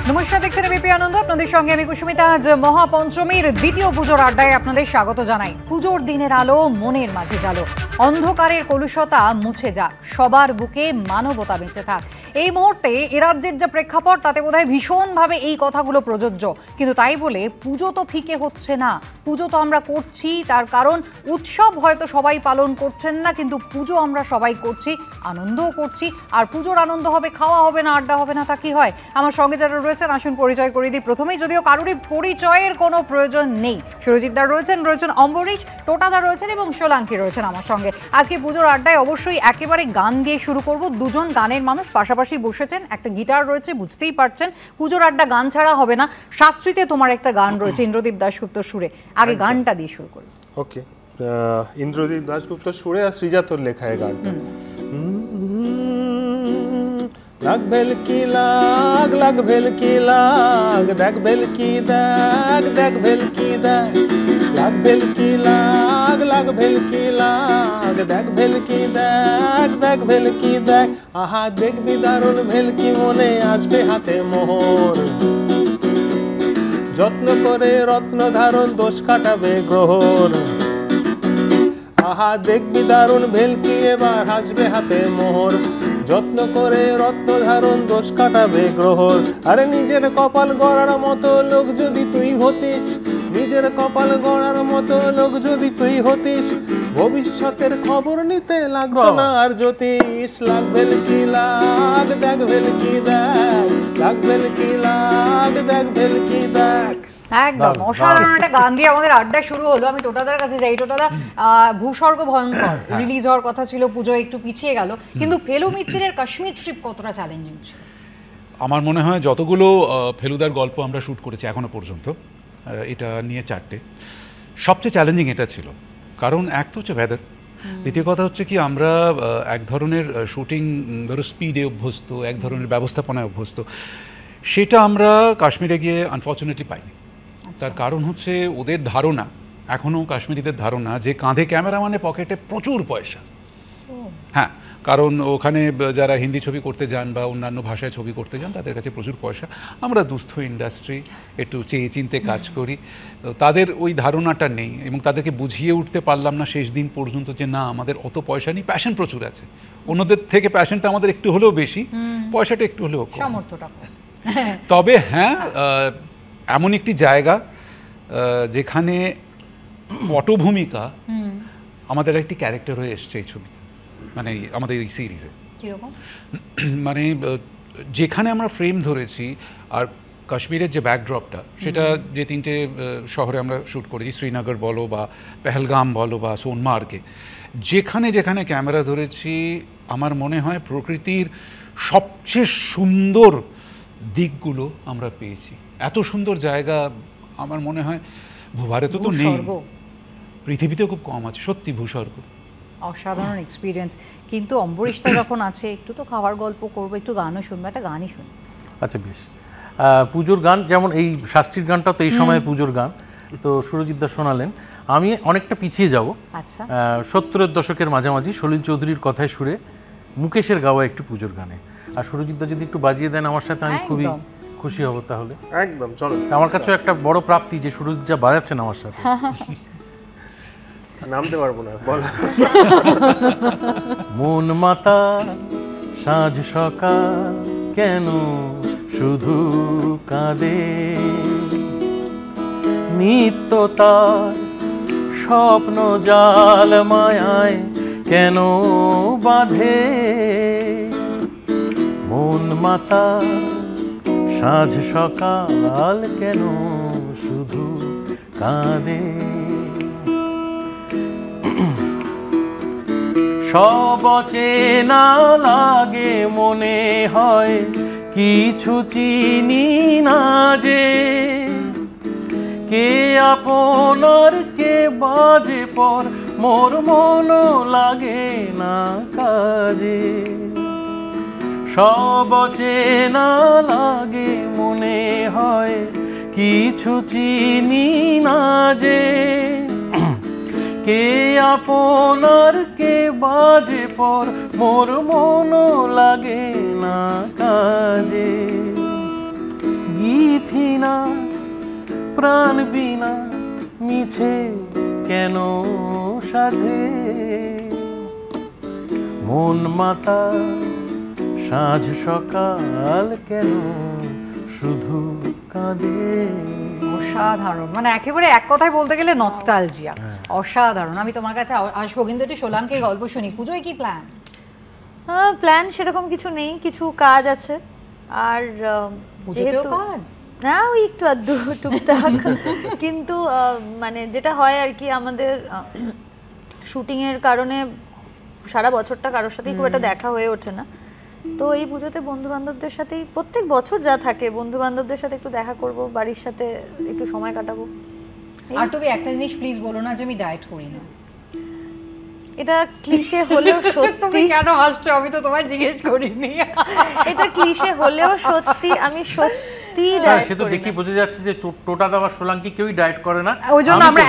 নমস্কার, দেখছেন এবিপি আনন্দ। আপনাদের সঙ্গে আমি কুসুমিতা। আজ মহাপঞ্চমীর দ্বিতীয় পুজোর আড্ডায় আপনাদের স্বাগত জানাই। পুজোর দিনের আলো মনের মাঝে জালো, অন্ধকারের কলুষতা মুছে যাক, সবার বুকে মানবতা বেঁচে থাক। এই মুহূর্তে এ রাজ্যের যা প্রেক্ষাপট তাতে বোধহয় ভীষণভাবে এই কথাগুলো প্রযোজ্য। কিন্তু তাই বলে পুজো তো ফিকে হচ্ছে না। পুজো তো আমরা করছি, তার কারণ উৎসব হয়তো সবাই পালন করছেন না, কিন্তু পুজো আমরা সবাই করছি, আনন্দও করছি। আর পুজোর আনন্দ হবে, খাওয়া হবে না, আড্ডা হবে না, তা কি হয়? আমার সঙ্গে যারা রয়েছেন আসুন পরিচয় করে দিই। প্রথমেই, যদিও কারোরই পরিচয়ের কোনো প্রয়োজন নেই, সুরজিৎদা রয়েছেন অম্বরীশ, টোটাদা রয়েছেন এবং সোলাঙ্কি রয়েছেন আমার সঙ্গে। আজকে পুজোর আড্ডায় অবশ্যই একেবারে গান দিয়ে শুরু করব। দুজন গানের মানুষ পাশাপাশি বসেছেন, একটা গিটার রয়েছে, বুঝতেই পারছেন পুজোর আড্ডা গান ছাড়া হবে না। শাস্ত্রীতে তোমার একটা গান রয়েছে ইন্দ্রদীপ দাশগুপ্তর সুরে, আগে গানটা দিয়ে শুরু করি। ওকে, ইন্দ্রদীপ দাশগুপ্তর সুরে আর শ্রীজাতর লেখা এই গানটা। লাগ ভেলকি লাগ, লাগ ভেলকি লাগ, দেখ ভেলকি দেখ, দেখ ভেলকি দেখ, লাগ ভেলকি লাগ, লাগ ভেলকি লাগ, দেখ ভেলকি দেখ, দেখ ভেলকি দেখ। আহা দেখবি দারুণ ভেলকি, মনে আসবে হাতে মোহর, যত্ন করে রত্ন ধারণ দোষ কাটাবে গ্রহর। আহা দেখবি দারুণ ভেলকি, এবার হাসবে হাতে মোহর, যত্ন করে রত্ন ধারণ দোষ কাটাবে গ্রহর। আরে নিজের কপাল গড়ার মতো লোক যদি তুই হতিস, নিজের কপাল গড়ার মতো লোক যদি তুই হতিস, ভবিষ্যতের খবর নিতে লাগতো না আর জ্যোতিষ। লাগ ভেলকি লাগ, দেখ ভেলকি দেখ, লাগ ভেলকি লাগ, দেখ ভেলকি দেখ। একদম অসাধারণ একটা গান দিয়ে আমাদের আড্ডা শুরু হলো। আমি টোটাদার কাছে যাই। টোটাদা, ভূস্বর্গ ভয়ঙ্কর রিলিজ হওয়ার কথা ছিল, পুজো একটু পিছিয়ে গেল, কিন্তু ফেলু মিত্তিরের কাশ্মীর ট্রিপ কতটা চ্যালেঞ্জিং ছিল? আমার মনে হয় যতগুলো ফেলুদার গল্প আমরা শ্যুট করেছি এখনো পর্যন্ত, এটা নিয়ে 4টে, সবচেয়ে চ্যালেঞ্জিং এটা ছিল। কারণ এক তো হচ্ছে ওয়েদার, দ্বিতীয় কথা হচ্ছে কি আমরা এক ধরনের শুটিং, ধরো স্পিডে অভ্যস্ত, এক ধরনের ব্যবস্থাপনায় অভ্যস্ত, সেটা আমরা কাশ্মীরে গিয়ে আনফর্চুনেটলি পাইনি। তার কারণ হচ্ছে ওদের ধারণা, এখনও কাশ্মীরিদের ধারণা, যে কাঁধে ক্যামেরা মানে পকেটে প্রচুর পয়সা। হ্যাঁ, কারণ ওখানে যারা হিন্দি ছবি করতে যান বা অন্যান্য ভাষায় ছবি করতে যান তাদের কাছে প্রচুর পয়সা। আমরা দুস্থ ইন্ডাস্ট্রি, একটু চেয়ে চিনতে কাজ করি, তাদের ওই ধারণাটা নেই এবং তাদেরকে বুঝিয়ে উঠতে পারলাম না শেষ দিন পর্যন্ত যে না, আমাদের অত পয়সা নেই, প্যাশন প্রচুর আছে। অন্যদের থেকে প্যাশনটা আমাদের একটু হলেও বেশি, পয়সাটা একটু হলেও কম। তবে হ্যাঁ, এমন একটি জায়গা যেখানে পটভূমিকা আমাদের একটি ক্যারেক্টার হয়ে এসছে এই ছবি, মানে আমাদের এই সিরিজে। মানে যেখানে আমরা ফ্রেম ধরেছি আর কাশ্মীরের যে ব্যাকড্রপটা, সেটা যে 3টে শহরে আমরা শ্যুট করেছি, শ্রীনগর বলো বা পেহেলগাম বলো বা সোনমার্গে, যেখানে যেখানে ক্যামেরা ধরেছি আমার মনে হয় প্রকৃতির সবচেয়ে সুন্দর দিকগুলো আমরা পেয়েছি। এত সুন্দর জায়গা আমার মনে হয় ভূভারতে তো নেই, পৃথিবীতেও খুব কম আছে। সত্যি ভূস্বর্গ, অসাধারণ এক্সপিরিয়েন্স। কিন্তু অম্বরীশটা যখন আছে, একটু তো খাওয়ার গল্প করবো, একটু গানও শুনবো, একটা গানই শুনি। আচ্ছা বেশ, পুজোর গান, যেমন এই শাস্ত্রীর গানটা তো এই সময় পুজোর গান, তো সুরজিৎদা শোনালেন। আমি অনেকটা পিছিয়ে যাব। আচ্ছা, 70-এর দশকের মাঝামাঝি সলিল চৌধুরীর কথায় সুরে মুকেশের গাওয়া একটি পুজোর গানে, আর সুরজিৎদা যদি একটু বাজিয়ে দেন আমার সাথে, আমি খুবই খুশি হব। তাহলে একদম চলো, আমার কাছেও একটা বড় প্রাপ্তি যে সুরজিৎদা বাজাচ্ছেন আমার সাথে। নামতে পারবো না, বল। মন মাতা সাঁঝ সকাল কেন শুধু কাঁদে, নিত্য তার স্বপ্ন জাল মায়ায় কেন বাঁধে। মন মাতা সাঁঝ সকাল কেন শুধু কাঁদে। সব চেনা লাগে মনে হয়, কিছু চিনি না যে, কে আপনার কে বাজে পর, মোর মন লাগে না কাজে। সব চেনা লাগে মনে হয়, কিছু চিনি না যে, কে আপনার কে বাজে পর, মোর মন লাগে না কাজে। বিনা প্রাণ বিনা মিছে কেন সাধে মন মাতা সাঁঝ সকাল কেন শুধু কাঁদে। অসাধারণ, মানে একেবারে এক কথায় বলতে গেলে নস্টালজিয়া। অসাধারণ। আমি তোমার কাছে আসবো, কিন্তু একটু সোলাঙ্কির গল্প শুনি। পুজোয় কি প্ল্যান? প্ল্যান সেরকম কিছু নেই, কিছু কাজ আছে। আর যেহেতু কাজ না, ওই একটু আধটু টুকটাক, কিন্তু মানে যেটা হয় আর কি, আমাদের শুটিংয়ের কারণে সারা বছরটা কারোর সাথেই খুব একটা দেখা হয়ে ওঠে না। তো এই পুজোতে বন্ধু বান্ধবদের সাথেই, প্রত্যেক বছর যা থাকে, বন্ধু বান্ধবদের সাথে একটু দেখা করব, বাড়ির সাথে একটু সময় কাটাবো। আর তুমি একটা জিনিস প্লিজ বলো না যে আমি ডায়েট করি না। এটা ক্লিশে হলেও সত্যি। তুমি কেন হাসছো? আমি তো তোমায় জিজ্ঞেস করিনি। এটা ক্লিশে হলেও সত্যি, আমি সত্যি ডায়েট সে তো করি দেখি না। বোঝা যাচ্ছে যে টোটা দাবা সোলাঙ্কি কেউই ডায়েট করে না। ওই জন্য আমরা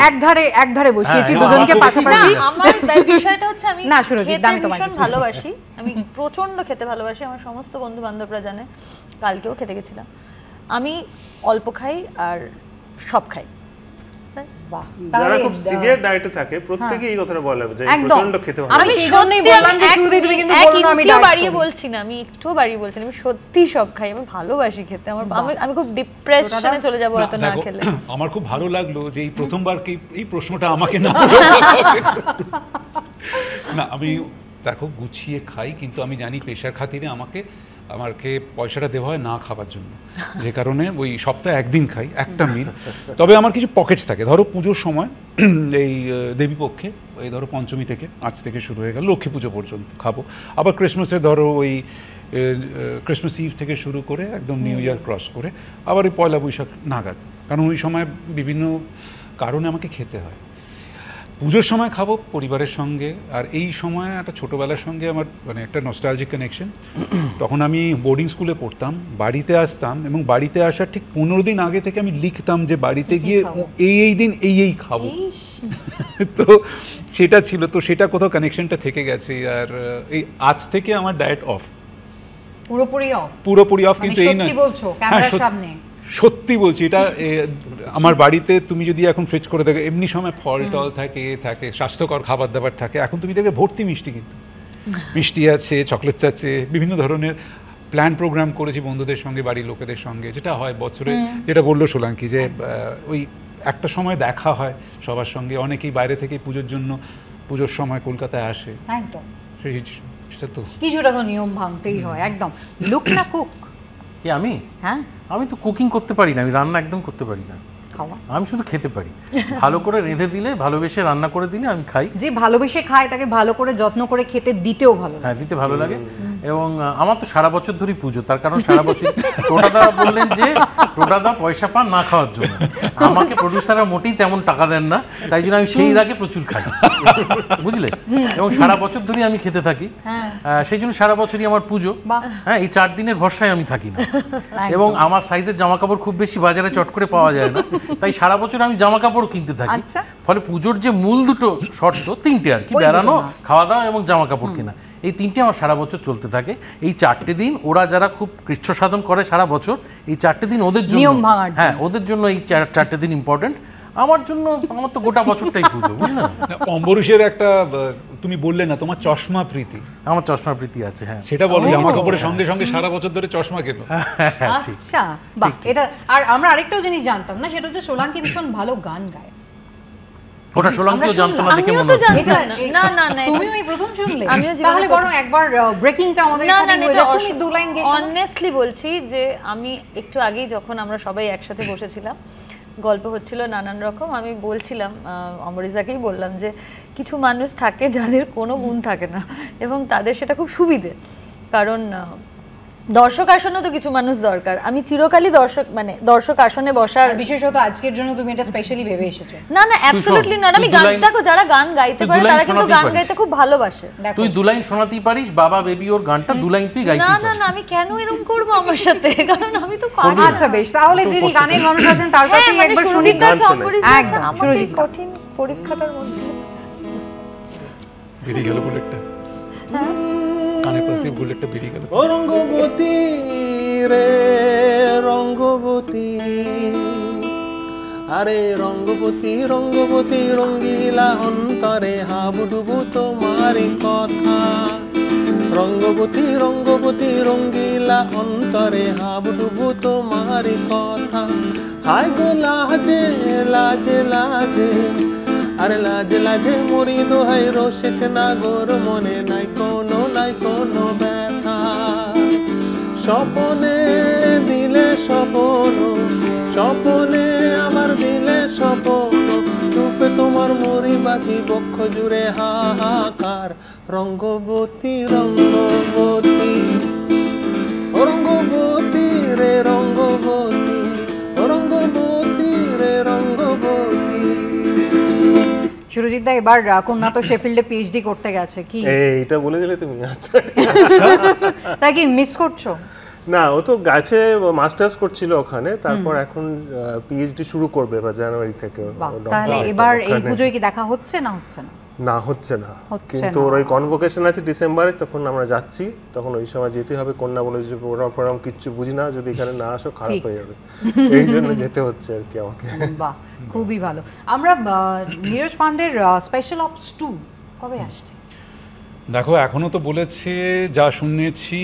এক ধারে বসিয়েছি দুজনকে পাশাপাশি। না, আমার বিষয়টা হচ্ছে আমি না সুরজিৎ, খেতে আমি তোমায় ভীষণ ভালোবাসি, আমি প্রচন্ড খেতে ভালোবাসি, আমার সমস্ত বন্ধু বান্ধবরা জানে। কালকেও খেতে গেছিলাম। আমি অল্প খাই আর সব খাই। বাহ, যারা খুব সিভিয়ার ডায়েটে থাকে প্রত্যেকই এই কথাটা বলে যে একদম। প্রচন্ড খেতে ভালো। আমি সেই জন্যই বললাম যে শুরুতে তুমি কিন্তু বলো না আমি ডায়েট বাড়িয়ে বলছি না, আমি একটুও বাড়িয়ে বলছি না, আমি সত্যি সব খাই, আমি ভালোবাসি খেতে। আমি খুব ডিপ্রেশনে চলে যাবো হয়তো না দেখো, খেলে। আমার খুব ভালো লাগলো যে এই প্রথমবার কি এই প্রশ্নটা আমাকে না না, আমি দেখো গুছিয়ে খাই, কিন্তু আমি জানি পেশার খাতিরে আমাকে পয়সাটা দেওয়া হয় না খাবার জন্য, যে কারণে ওই সপ্তাহে একদিন খাই একটা মিল। তবে আমার কিছু পকেটস থাকে, ধরো পুজোর সময় এই দেবীপক্ষে, এই ধরো পঞ্চমী থেকে, আজ থেকে শুরু হয়ে গেল লক্ষ্মী পুজো পর্যন্ত খাবো। আবার ক্রিসমাসে ধরো ওই ক্রিসমাস ইভ থেকে শুরু করে একদম নিউ ইয়ার ক্রস করে আবার ওই পয়লা বৈশাখ নাগাদ, কারণ ওই সময় বিভিন্ন কারণে আমাকে খেতে হয়। পুজোর সময় খাবো পরিবারের সঙ্গে, আর এই সময় একটা ছোটোবেলার সঙ্গে আমার মানে একটা নস্টালজিক কানেকশন। তখন আমি বোর্ডিং স্কুলে পড়তাম, বাড়িতে আসতাম, এবং বাড়িতে আসার ঠিক 15 দিন আগে থেকে আমি লিখতাম যে বাড়িতে গিয়ে এই দিন এই খাবো। তো সেটা ছিল, তো সেটা কোথাও কানেকশনটা থেকে গেছে। আর এই আজ থেকে আমার ডায়েট অফ, পুরোপুরি অফ। কিন্তু এই না, বলছো ক্যামেরার সামনে সত্যি বলছি, এটা আমার বাড়িতে তুমি যদি এখন ফ্রিজ করে দেখো, এমনি সময় ফল টল থাকে স্বাস্থ্যকর খাবার দাবার থাকে। এখন তুমি দেখবে ভর্তি মিষ্টি, কিন্তু মিষ্টি আছে, চকলেটস আছে, বিভিন্ন ধরনের প্ল্যান প্রোগ্রাম করেছি বন্ধুদের সঙ্গে, বাড়ির লোকেদের সঙ্গে, যেটা হয় বছরে, যেটা বললো সোলাঙ্কি যে ওই একটা সময় দেখা হয় সবার সঙ্গে। অনেকেই বাইরে থেকে পুজোর সময় কলকাতায় আসে, একদম সেটা তো কিছুটা তো নিয়ম ভাঙতেই হয়। একদম। লুক না কুক? আমি হ্যাঁ, আমি তো কুকিং করতে পারি না, আমি রান্না একদম করতে পারি না। আমি শুধু খেতে পারি, ভালো করে রেঁধে দিলে, ভালোবেসে রান্না করে দিলে আমি খাই। যে ভালোবেসে খায় তাকে ভালো করে যত্ন করে খেতে দিতেও ভালো লাগে। হ্যাঁ, দিতে ভালো লাগে। এবং আমার তো সারা বছর ধরেই পুজো, তার কারণ সারা বছর টোটাদা বললেন যে টোটাদা পয়সা পান না খাওয়ার জন্য। আমাকে প্রডিউসাররা মোটেই তেমন টাকা দেন না, তাই জন্য আমি সেই আগে প্রচুর খাই, বুঝলে। এবং সারা বছর ধরেই আমি খেতে থাকি, সেই জন্য সারা বছরই আমার পুজো। হ্যাঁ, এই 4 দিনের ভরসায় আমি থাকি না। এবং আমার সাইজের জামা কাপড় খুব বেশি বাজারে চট করে পাওয়া যায় না, তাই সারা বছর আমি জামা কাপড় কিনতে থাকি। ফলে পুজোর যে মূল দুটো শর্ত, 3টে আর কি, বেড়ানো, খাওয়া দাওয়া এবং জামা কাপড় কেনা, এই 3টে আমার সারা বছর চলতে থাকে। এই 4টে দিন ওরা যারা খুব কৃচ্ছ সাধন করে সারা বছর, এই 4টে দিন ওদের জন্য, হ্যাঁ ওদের জন্য এই 4টে দিন ইম্পর্টেন্ট। আমার জন্য আমার তো গোটা বছরটাই পুজো, বুঝলে। অম্বরীশের একটা তুমি বললে না তোমার চশমা প্রীতি, আমার চশমা প্রীতি আছে, হ্যাঁ সেটা বলো। জামা কাপড়ের সঙ্গে সঙ্গে সারা বছর ধরে চশমা কেন? আচ্ছা, বাহ। এটা আর আমরা আরেকটাও জিনিস জানতাম না, সেটা হচ্ছে সোলাঙ্কি ভীষণ ভালো গান গায়। ওটা সোলাঙ্কিও জানতো না দেখে মনে হচ্ছে। না না না, তুমি ওই প্রথম শুনলে? আমিও তাহলে বরং একবার ব্রেকিংটা আমাদের এখানে হয়ে যাক, তুমি 2 লাইন গেয়ে। অনেস্টলি বলছি যে আমি একটু আগেই যখন আমরা সবাই একসাথে বসেছিলাম, গল্প হচ্ছিল নানান রকম, আমি বলছিলাম অমরিজাকেই বললাম যে কিছু মানুষ থাকে যাদের কোনো গুণ থাকে না, এবং তাদের সেটা খুব সুবিধে। কারণ দর্শক আসনে তো কিছু মানুষ দরকার। আমি চিরকালই দর্শক আসনে বসার, বিশেষত আজকের জন্য তুমি এটা স্পেশালি ভেবে এসেছো? না না, অ্যাবসলিউটলি না। আমি গান, দেখো যারা গান গাইতে পারে তারা কিন্তু গান গাইতে খুব ভালোবাসে। তুই 2 লাইন শোনাতেই পারিস, বাবা বেবি ওর গানটা 2 লাইন তুই গাইতে পারিস। না না, আমি কেন এরকম করব আমার সাথে? কারণ আমি তো পারি। আচ্ছা বেশ, তাহলে যিনি গানের মানুষ আছেন তার কাছেই একবার শুনি। একদম, আমাদের কঠিন পরীক্ষাটার মধ্যে বেরিয়ে গেল বুলেটটা, কানের পাশে বুলেটটা বেরিয়ে গেল। রঙ্গবতী রে রঙ্গবতী, আরে রঙ্গবতী রঙ্গবতী রঙ্গিলা অন্তরে হাবুডুবু তোমারই কথা, রঙ্গবতী রঙ্গবতী রঙ্গিলা অন্তরে হাবুডুবু তোমারই কথা। হায় গো লাজে লাজে লাজে, আরে লাজে লাজে মরি দোহাই রসিক নাগর, মনে নাই কোনো ব্যথা। স্বপনে দিলে স্বপন, স্বপনে আমার দিলে স্বপন, রূপে তোমার মরি বাজি বক্ষ জুড়ে হাহাকার। রঙ্গবতী রঙ্গবতী রঙ্গবতী রে রঙ্গবতী, রঙ্গবতী রে রঙ্গবতী। সুরজিৎ দা, এবার কন্যা তো শেফিল্ডে পিএইচডি করতে গেছে, কি এইটা বলে দিলে তুমি? আচ্ছা, তাই কি মিস করছো? না, ও তো গেছে, মাস্টার্স করছিল ওখানে, তারপর এখন পিএইচডি শুরু করবে এবার জানুয়ারি থেকে। তাহলে এবার এই পুজোয় কি দেখা হচ্ছে না হচ্ছে না? না, হচ্ছে না, কিন্তু ওর ওই কনভোকেশন আছে ডিসেম্বরে, তখন আমরা যাচ্ছি, তখন ওই সময় যেতে হবে। কন্যা বলে যে প্রোগ্রাম কিচ্ছু বুঝি না, যদি এখানে না আসো খারাপ হয়ে যাবে, এই জন্য যেতে হচ্ছে আর কি আমাকে। বাহ, খুবই ভালো। আমরা নীরজ পান্ডের স্পেশাল অপস 2 কবে আসছে? দেখো, এখনো তো বলেছে, যা শুনেছি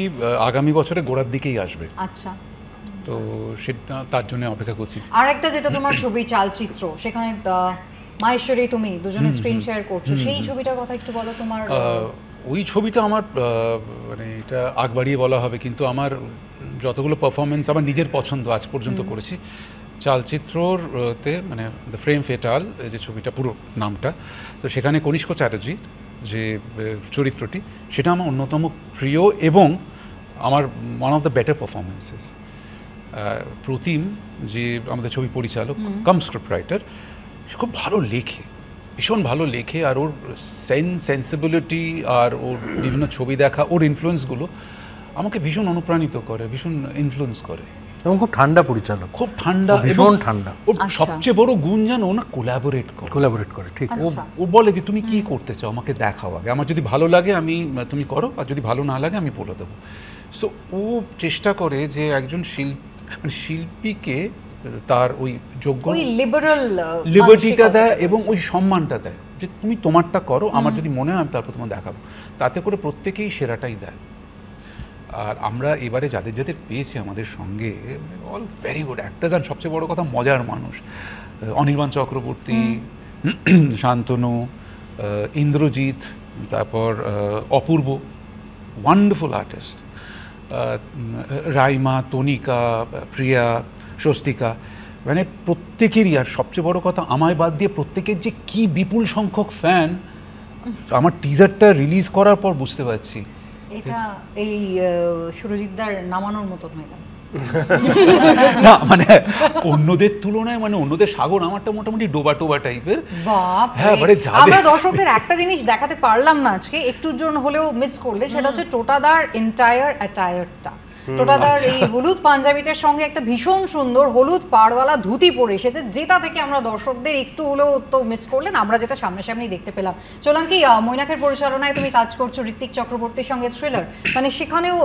আগামী বছরে গোড়ার দিকেই আসবে। আচ্ছা, তো সেটা তার জন্য অপেক্ষা করছি। আর একটা যেটা তোমার ছবি চালচিত্র, সেখানে মাহেশ্বরী তুমি দুজনে স্ক্রিন শেয়ার করছো, সেই ছবিটার কথা একটু বলো। তোমার ওই ছবিটা আমার মানে এটা আগ বাড়িয়ে বলা হবে, কিন্তু আমার যতগুলো পারফরমেন্স আমার নিজের পছন্দ আজ পর্যন্ত করেছি চালচিত্রতে, মানে দ্য ফ্রেম ফেটাল যে ছবিটা, পুরো নামটা, তো সেখানে কনিষ্ক চ্যাটার্জি যে চরিত্রটি, সেটা আমার অন্যতম প্রিয় এবং আমার one of the better performances. Pratim যে আমাদের ছবি পরিচালক কাম স্ক্রিপ্ট রাইটার, সে খুব ভালো লেখে, ভীষণ ভালো লেখে, আর ওর সেন্সিবিলিটি আর ওর বিভিন্ন ছবি দেখা, ওর ইনফ্লুয়েন্সগুলো আমাকে ভীষণ অনুপ্রাণিত করে, ভীষণ ইনফ্লুয়েন্স করে। এবং খুব ঠান্ডা পরিচালক, খুব ঠান্ডা, ভীষণ ঠান্ডা। ওর সবচেয়ে বড় গুণ জানো, ও না কোলাবোরেট করে। ঠিক, ও বলে যে তুমি কি করতে চাও আমাকে দেখাও আগে, আমার যদি ভালো লাগে তুমি করো, আর যদি ভালো না লাগে আমি বলে দেবো। সো ও চেষ্টা করে যে একজন শিল্পীকে তার ওই যোগ্য লিবার্টিটা দেয় এবং ওই সম্মানটা দেয়, যে তুমি তোমারটা করো, আমার যদি মনে হয় আমি তারপর তোমার দেখাবো। তাতে করে প্রত্যেকেই সেরাটাই দেয়। আর আমরা এবারে যাদের যাদের পেয়েছি আমাদের সঙ্গে, অল ভেরি গুড অ্যাক্টার্স, আর সবচেয়ে বড় কথা মজার মানুষ। অনির্বাণ চক্রবর্তী, শান্তনু, ইন্দ্রজিৎ, তারপর অপূর্ব, ওয়ান্ডারফুল আর্টিস্ট, রাইমা, তনিকা, প্রিয়া, স্বস্তিকা, মানে প্রত্যেকেরই। আর সবচেয়ে বড় কথা, আমায় বাদ দিয়ে প্রত্যেকের যে কি বিপুল সংখ্যক ফ্যান, আমার টিজারটা রিলিজ করার পর বুঝতে পারছি। এটা এই সুরজিৎদার নামানোর মতন হয়ে গেল না, মানে অন্যদের তুলনায়, মানে অন্যদের সাগর, আমারটা মোটামুটি ডোবা টোবা টাইপের। হ্যাঁ, আমরা দর্শকদের একটা জিনিস দেখাতে পারলাম না আজকে, একটুর জন্য হলেও মিস করলে, সেটা হচ্ছে টোটাদার এন্টায়ার অ্যাটায়ারটা। টোটাদার এই হলুদ পাঞ্জাবিটার সঙ্গে একটা ভীষণ সুন্দর হলুদ পাড়ওয়ালা ধুতি পরে এসেছে, যেটা থেকে আমরা দর্শকদের একটু হলেও তো মিস করলেন, আমরা যেটা সামনাসামনি দেখতে পেলাম। চোলাঙ্কি, মৈনাকের পরিচালনায় তুমি কাজ করছো ঋত্বিক চক্রবর্তীর সঙ্গে থ্রিলার, মানে সেখানেও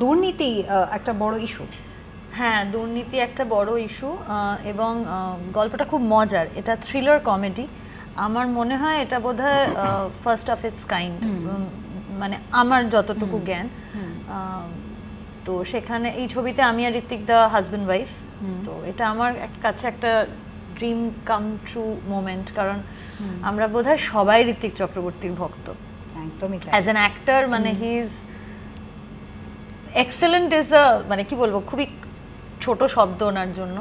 দুর্নীতি একটা বড় ইস্যু। হ্যাঁ, দুর্নীতি একটা বড় ইস্যু, এবং গল্পটা খুব মজার। এটা থ্রিলার কমেডি। আমার মনে হয় এটা বোধহয় ফার্স্ট অফ ইটস কাইন্ড, মানে আমার যতটুকু জ্ঞান। তো সেখানে এই ছবিতে আমি আর ঋত্বিক দা হাজব্যান্ড ওয়াইফ। তো এটা আমার কাছে একটা ড্রিম কাম ট্রু মোমেন্ট, কারণ আমরা বোধহয় সবাই ঋত্বিক চক্রবর্তীর ভক্ত। একদমই অ্যাজ অ্যান অ্যাক্টর, মানে হি ইজ এক্সেলেন্ট, ইজ মানে কি বলবো, খুবই ছোট শব্দ ওনার জন্য।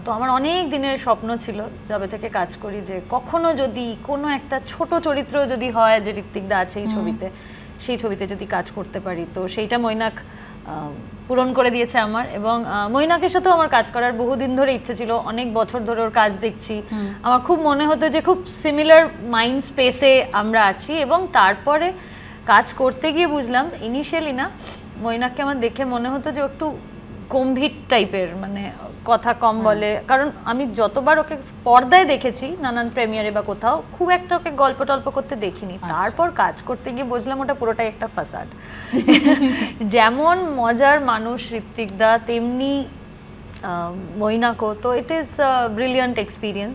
তো আমার অনেক দিনের স্বপ্ন ছিল যবে থেকে কাজ করি, যে কখনো যদি কোনো একটা ছোট চরিত্র যদি হয়, যে ঋত্বিক দা আছে এই ছবিতে, সেই ছবিতে যদি কাজ করতে পারি, তো সেইটা মৈনাক পূরণ করে দিয়েছে আমার। এবং মৈনাকের সাথেও আমার কাজ করার বহুদিন ধরে ইচ্ছে ছিল, অনেক বছর ধরে ওর কাজ দেখছি। আমার খুব মনে হতো যে খুব সিমিলার মাইন্ড স্পেসে আমরা আছি। এবং তারপরে কাজ করতে গিয়ে বুঝলাম, ইনিশিয়ালি না, মৈনাককে আমার দেখে মনে হতো যে একটু গম্ভীর টাইপের, মানে কথা কম বলে। কারণ আমি যতবার ওকে পর্দায় দেখেছি, নানান প্রেমিয়ারে বা কোথাও, খুব একটা ওকে গল্প টল্প করতে দেখিনি। তারপর কাজ করতে গিয়ে বুঝলাম ওটা পুরোটাই একটা ফাসাদ। যেমন মজার মানুষ ঋত্বিক দা, তেমনি মৈনাকো, তো ইট ইজ ব্রিলিয়ান্ট এক্সপিরিয়েন্স।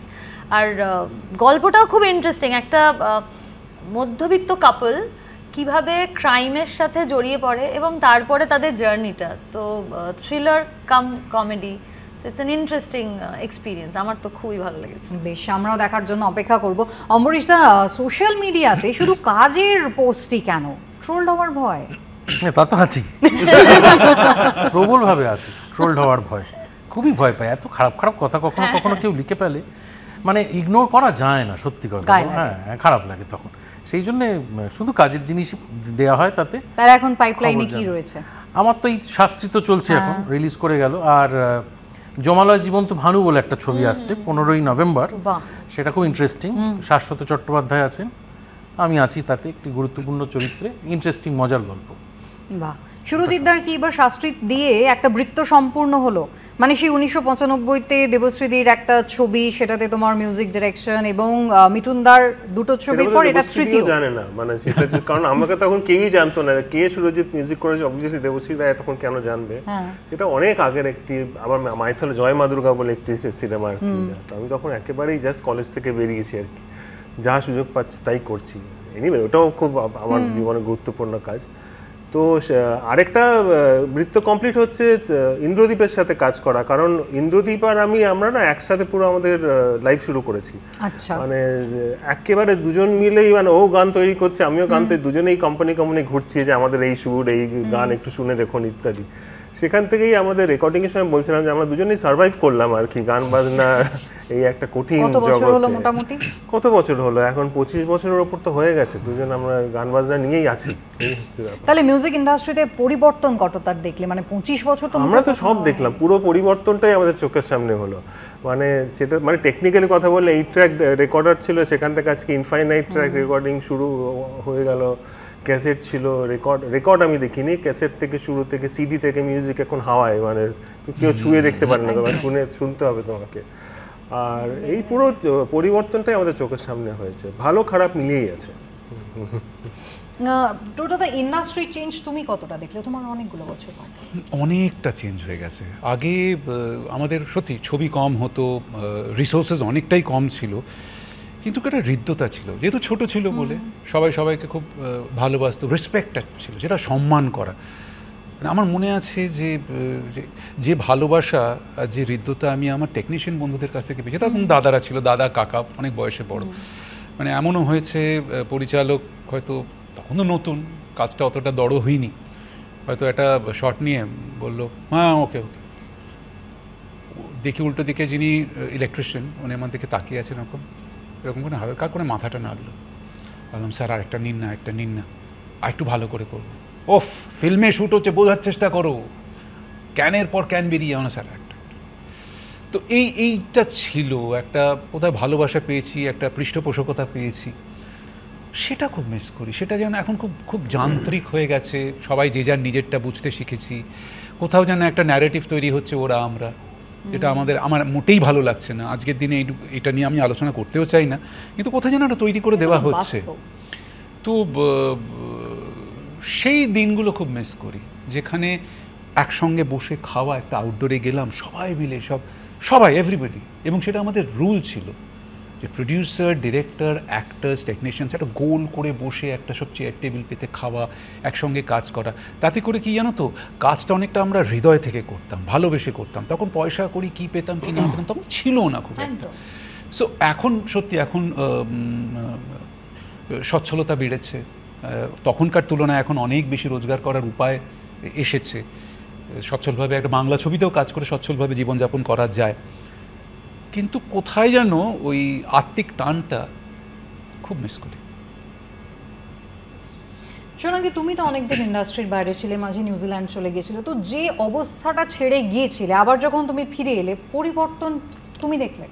আর গল্পটাও খুব ইন্টারেস্টিং, একটা মধ্যবিত্ত কাপল কিভাবে ক্রাইমের সাথে জড়িয়ে পড়ে এবং তারপরে তাদের জার্নিটা, তো thriller cum comedy, so it's an interesting experience. আমার তো খুবই ভালো লেগেছে। বেশ, আমরাও দেখার জন্য অপেক্ষা করব। অম্বরীশ দা, সোশ্যাল মিডিয়াতে শুধু কাজের পোস্টই কেন, ট্রোলড হওয়ার ভয়? তা তো আছেই, প্রবলভাবে আছে ট্রোলড হওয়ার ভয়, খুবই ভয় পায়। এত খারাপ খারাপ কথা কখনো কখনো কেউ লিখে ফেলে, মানে ইগনোর করা যায় না, সত্যি কথা। হ্যাঁ, খারাপ লাগে তখন। সেই জন্য শুধু কাজের জিনিস দেওয়া হয় তাতে। তার এখন পাইপলাইনে কি রয়েছে? আমার তো এই শাস্ত্রী তো চলছে, এখন রিলিজ করে গেল। আর জমালয় জীবন্ত ভানু বলে একটা ছবি আসছে 15ই নভেম্বর, সেটা খুব ইন্টারেস্টিং। শাশ্বত চট্টোপাধ্যায় আছেন, আমি আছি তাতে, একটি গুরুত্বপূর্ণ চরিত্রে, ইন্টারেস্টিং মজার গল্প। বাহ, সুরজিৎদার কি এবার শাস্ত্রী দিয়ে একটা বৃত্ত সম্পূর্ণ হলো? মানে সেই 1995-তে দেবশ্রীদির একটা ছবি, সেটাতে তোমার মিউজিক ডিরেকশন, এবং মিঠুনদার দুটো ছবির পর এটা তৃতীয়। জানে না মানে সেটা, কারণ আমাকে তখন কেউই জানতো না কে সুরজিৎ মিউজিক করেছে। অবভিয়াসলি দেবশ্রী রায় তখন কেন জানবে, সেটা অনেক আগের একটি, আবার মাইথল জয় মা দুর্গা বলে একটি সিনেমা আর কি। তো আমি তখন একেবারেই জাস্ট কলেজ থেকে বেরিয়েছি আর কি, যা সুযোগ পাচ্ছি তাই করছি। এনিওয়ে, ওটাও খুব আমার জীবনে গুরুত্বপূর্ণ কাজ। তো আরেকটা বৃত্ত কমপ্লিট হচ্ছে ইন্দ্রদীপের সাথে কাজ করা, কারণ ইন্দ্রদীপ আর আমরা না একসাথে পুরো আমাদের লাইভ শুরু করেছি। মানে একেবারে দুজন মিলেই, মানে ও গান তৈরি করছে, আমিও গান তৈরি, দুজনেই কোম্পানি ঘুরছি যে আমাদের এই সুর, এই গান একটু শুনে দেখুন ইত্যাদি। সেখান থেকেই আমাদের রেকর্ডিং এর সময় বলছিলাম যে আমরা দুজনেই সার্ভাইভ করলাম আর কি গান বাজনা এই একটা কঠিন জগতে। মোটামুটি কত বছর হলো? এখন 25 বছরের উপর তো হয়ে গেছে, দুজন আমরা গান বাজনা নিয়েই আছি। তাহলে মিউজিক ইন্ডাস্ট্রিতে পরিবর্তন কতটা দেখলে? মানে 25 বছর তো আমরা তো সব দেখলাম, পুরো পরিবর্তনটাই আমাদের চোখের সামনে হলো। মানে সেটা মানে টেকনিক্যালি কথা বললে 8 ট্র্যাক রেকর্ডার ছিল, সেখান থেকে আজকে ইনফাইনাইট ট্র্যাক রেকর্ডিং শুরু হয়ে গেল। ক্যাসেট ছিল, রেকর্ড আমি দেখিনি, ক্যাসেট থেকে শুরু থেকে সিডি থেকে মিউজিক এখন হাওয়ায়, মানে কেউ ছুঁয়ে দেখতে পারে না, তোমার শুনতে হবে তোমাকে। আর এই পুরো পরিবর্তনটাই আমাদের চোখের সামনে হয়েছে, ভালো খারাপ মিলিয়েই আছে। টোটাল ইন্ডাস্ট্রি চেঞ্জ তুমি কতটা দেখলে? তোমার অনেকগুলো বছর পর অনেকটা চেঞ্জ হয়ে গেছে। আগে আমাদের সত্যি ছবি কম হতো, রিসোর্সেস অনেকটাই কম ছিল, কিন্তু একটা হৃদ্যতা ছিল, যেহেতু ছোট ছিল বলে সবাই সবাইকে খুব ভালোবাসতো, রেসপেক্ট ছিল, যেটা সম্মান করা। আমার মনে আছে যে ভালোবাসা আর যে হৃদ্যতা আমি আমার টেকনিশিয়ান বন্ধুদের কাছ থেকে পেয়েছি। তখন দাদারা ছিল, দাদা কাকা অনেক বয়সে বড়। মানে এমনও হয়েছে পরিচালক হয়তো তখনও নতুন, কাজটা অতটা দড় হয়নি, হয়তো একটা শট নিয়ে বললো হ্যাঁ ওকে ওকে, দেখি উল্টো দিকে যিনি ইলেকট্রিশিয়ান উনি আমার দিকে তাকিয়ে আছেন এরকম করে হালকা করে মাথাটা নাড়লো। বললাম স্যার আরেকটা নিন না, একটা নিন না, আর একটু ভালো করে করবো। ওফ, ফিল্মে শ্যুট হচ্ছে, বোঝার চেষ্টা করো, ক্যানের পর ক্যান বেরিয়ে যাও না স্যার একটা। তো এইটা ছিল একটা, কোথায় ভালোবাসা পেয়েছি, একটা পৃষ্ঠপোষকতা পেয়েছি, সেটা খুব মিস করি। সেটা যেন এখন খুব খুব যান্ত্রিক হয়ে গেছে, সবাই যে যার নিজেরটা বুঝতে শিখেছি, কোথাও যেন একটা ন্যারেটিভ তৈরি হচ্ছে ওরা আমরা, যেটা আমার মোটেই ভালো লাগছে না। আজকের দিনে এটা নিয়ে আমি আলোচনা করতেও চাই না, কিন্তু কোথাও যেন একটা তৈরি করে দেওয়া হচ্ছে। তো সেই দিনগুলো খুব মিস করি, যেখানে একসঙ্গে বসে খাওয়া, একটা আউটডোরে গেলাম সবাই মিলে, সবাই এভরিবডি, এবং সেটা আমাদের রুল ছিল যে প্রডিউসার, ডিরেক্টর, অ্যাক্টার্স, টেকনিশিয়ানস একটা গোল করে বসে একটা সব চেয়ার টেবিল পেতে খাওয়া, একসঙ্গে কাজ করা। তাতে করে কি জানো তো, কাজটা অনেকটা আমরা হৃদয় থেকে করতাম, ভালোবেসে করতাম। তখন পয়সা করি কী পেতাম কি না পেতাম তখন ছিল না খুব একটা। সো এখন সত্যি এখন সচ্ছলতা বেড়েছে, তখনকার তুলনায় এখন অনেক বেশি রোজগার করার উপায় এসেছে, সচ্ছলভাবে একটা বাংলা ছবিতেও কাজ করে সচ্ছলভাবে জীবনযাপন করা যায়। কিন্তু কোথায় যেন ওই আত্মিক টানটা খুব মিস করি। সোনাঙ্গী, তুমি তো অনেকদিন ইন্ডাস্ট্রির বাইরে ছিলে, মাঝে নিউজিল্যান্ড চলে গিয়েছিলে, তো যে অবস্থাটা ছেড়ে গিয়েছিলে আবার যখন তুমি ফিরে এলে, পরিবর্তন তুমি দেখলে?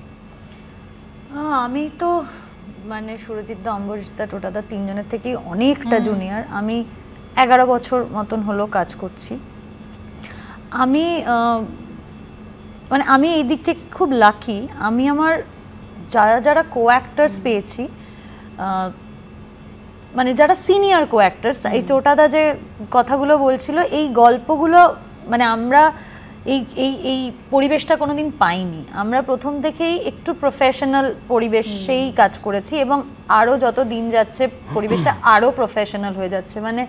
আমি তো মানে সুরজিৎদা, অম্বরীশদা, টোটাদা তিনজনের থেকেই অনেকটা জুনিয়র। আমি 11 বছর মতন হলো কাজ করছি। আমি এই দিক থেকে খুব লাকি। আমি আমার যারা কো অ্যাক্টার্স পেয়েছি, মানে যারা সিনিয়র কো অ্যাক্টার্স, এই টোটাদা যে কথাগুলো বলছিল, এই গল্পগুলো মানে আমরা এই এই এই পরিবেশটা কোনোদিন পাইনি। আমরা প্রথম থেকেই একটু প্রফেশনাল পরিবেশেই কাজ করেছি এবং আরও যত দিন যাচ্ছে পরিবেশটা আরও প্রফেশনাল হয়ে যাচ্ছে। মানে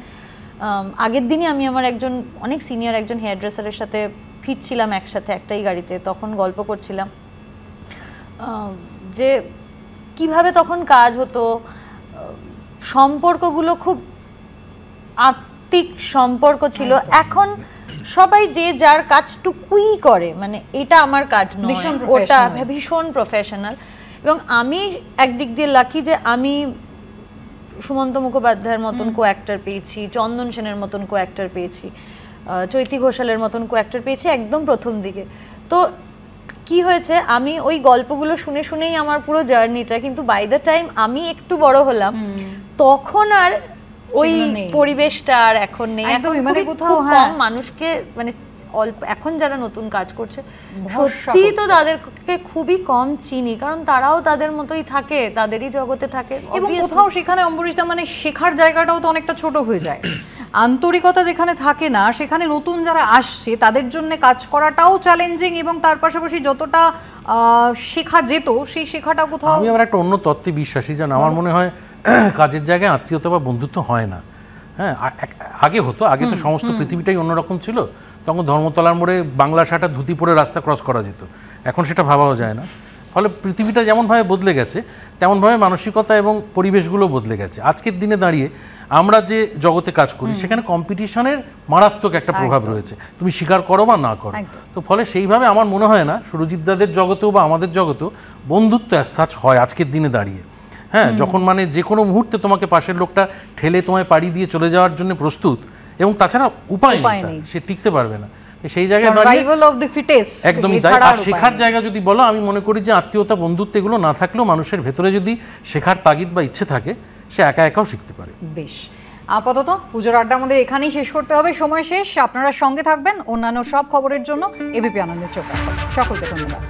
আগের দিনই আমি আমার একজন অনেক সিনিয়র একজন হেয়ার ড্রেসারের সাথে ফিরছিলাম একসাথে একটাই গাড়িতে, তখন গল্প করছিলাম যে কিভাবে তখন কাজ হতো, সম্পর্কগুলো খুব আত্মিক সম্পর্ক ছিল। এখন সবাই যে যার কাজটুকুই করে, মানে এটা আমার কাজ নয়, ওটা ভীষণ প্রফেশনাল। এবং আমি একদিক দিয়ে লাকি যে আমি সুমন্ত মুখোপাধ্যায়ের মতন কো অ্যাক্টর পেয়েছি, চন্দন সেনের মতন কো অ্যাক্টর পেয়েছি, চৈতি ঘোষালের মতন কো অ্যাক্টর পেয়েছি একদম প্রথম দিকে। তো কি হয়েছে, আমি ওই গল্পগুলো শুনে শুনেই আমার পুরো জার্নিটা, কিন্তু বাই দ্য টাইম আমি একটু বড় হলাম তখন আর ওই পরিবেশটা আর এখন নেই। এখন মানে কোথাও কম মানুষকে, মানে অল্প এখন যারা নতুন কাজ করছে সত্যি তো তাদেরকে খুবই কম চিনি, কারণ তারাও তাদের মতোই থাকে, তাদেরই জগতে থাকে। এবং কোথাও সেখানে অম্বরীশদা মানে শেখার জায়গাটাও তো অনেকটা ছোট হয়ে যায়, আন্তরিকতা যেখানে থাকে না সেখানে নতুন যারা আসছে তাদের জন্য কাজ করাটাও চ্যালেঞ্জিং, এবং তার পাশাপাশি যতটা শেখা যেত সেই শেখাটা কোথাও। আমি আবার একটা অন্য তত্ত্বে বিশ্বাসী, জানো আমার মনে হয় কাজের জায়গায় আত্মীয়তা বা বন্ধুত্ব হয় না। হ্যাঁ, আগে হতো, আগে তো সমস্ত পৃথিবীটাই অন্যরকম ছিল, তখন ধর্মতলার মোড়ে বাংলা শাটা ধুতি পরে রাস্তা ক্রস করা যেত, এখন সেটা ভাবাও যায় না। ফলে পৃথিবীটা যেমনভাবে বদলে গেছে তেমনভাবে মানসিকতা এবং পরিবেশগুলো বদলে গেছে। আজকের দিনে দাঁড়িয়ে আমরা যে জগতে কাজ করি সেখানে কম্পিটিশনের মারাত্মক একটা প্রভাব রয়েছে, তুমি স্বীকার করো বা না করো। তো ফলে সেইভাবে আমার মনে হয় না সুরজিৎদাদের জগতেও বা আমাদের জগতেও বন্ধুত্ব অ্যাজ সাচ হয় আজকের দিনে দাঁড়িয়ে। হ্যাঁ, যখন মানে যে কোনো মুহূর্তে তোমাকে পাশের লোকটা ঠেলে তোমায় পাড়ি দিয়ে চলে যাওয়ার জন্য প্রস্তুত, এবং তাছাড়া উপায় নেই, সে টিকতে পারবে না। সেই জায়গায় একদম শেখার জায়গা যদি বলো, আমি মনে করি যে আত্মীয়তা বন্ধুত্ব এগুলো না থাকলেও মানুষের ভেতরে যদি শেখার তাগিদ বা ইচ্ছে থাকে সে একা একাও শিখতে পারে। বেশ, আপাতত পুজোর আড্ডা আমাদের এখানেই শেষ করতে হবে, সময় শেষ। আপনারা সঙ্গে থাকবেন অন্যান্য সব খবরের জন্য এবিপি আনন্দের চোখ রাখুন। সকলকে ধন্যবাদ।